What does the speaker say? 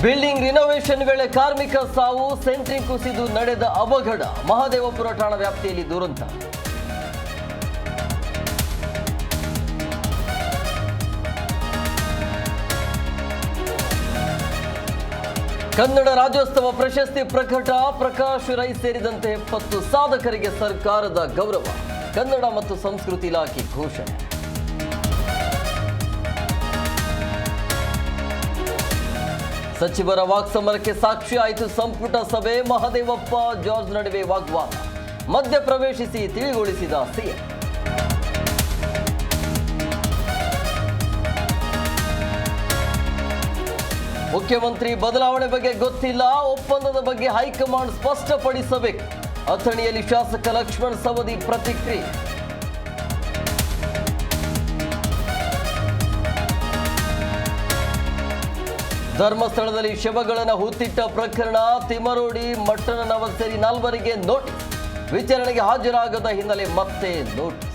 Building renovation ವೇಳೆ ಕಾರ್ಮಿಕ ಸಾವು, ಸೆಂಟ್ರಿಂಗ್ ಕುಸಿದು ನಡೆದ ಅವಘಡ. ಮಹದೇವಪುರ ಠಾಣಾ ವ್ಯಾಪ್ತಿಯಲ್ಲಿ ದುರಂತ. ಕನ್ನಡ ರಾಜ್ಯೋತ್ಸವ ಪ್ರಶಸ್ತಿ ಪ್ರಕಟ. ಪ್ರಕಾಶ್ ರೈ ಸೇರಿದಂತೆ 70 ಸಾಧಕರಿಗೆ ಸರ್ಕಾರದ ಗೌರವ. ಕನ್ನಡ ಮತ್ತು ಸಂಸ್ಕೃತಿ ಇಲಾಖೆ ಘೋಷಣೆ. ಸಚಿವರ ವಾಕ್ಸಮರಕ್ಕೆ ಸಾಕ್ಷಿ ಆಯಿತು ಸಂಪುಟ ಸಭೆ. ಮಹದೇವಪ್ಪ ಜಾರ್ಜ್ ನಡುವೆ ವಾಗ್ವಾದ. ಮಧ್ಯ ಪ್ರವೇಶಿಸಿ ತಿಳಿಗೊಳಿಸಿದ ಸಿಎಂ. ಮುಖ್ಯಮಂತ್ರಿ ಬದಲಾವಣೆ ಬಗ್ಗೆ ಗೊತ್ತಿಲ್ಲ. ಒಪ್ಪಂದದ ಬಗ್ಗೆ ಹೈಕಮಾಂಡ್ ಸ್ಪಷ್ಟಪಡಿಸಬೇಕು. ಅಥಣಿಯಲ್ಲಿ ಶಾಸಕ ಲಕ್ಷ್ಮಣ್ ಸವದಿ ಪ್ರತಿಕ್ರಿಯೆ. ಧರ್ಮಸ್ಥಳದಲ್ಲಿ ಶವಗಳನ್ನು ಹೂತಿಟ್ಟ ಪ್ರಕರಣ. ತಿಮರೋಡಿ, ಮಟ್ಟನ ನವ ಸೇರಿ 4 ನೋಟಿಸ್. ವಿಚಾರಣೆಗೆ ಹಾಜರಾಗದ ಹಿನ್ನೆಲೆ ಮತ್ತೆ ನೋಟಿಸ್.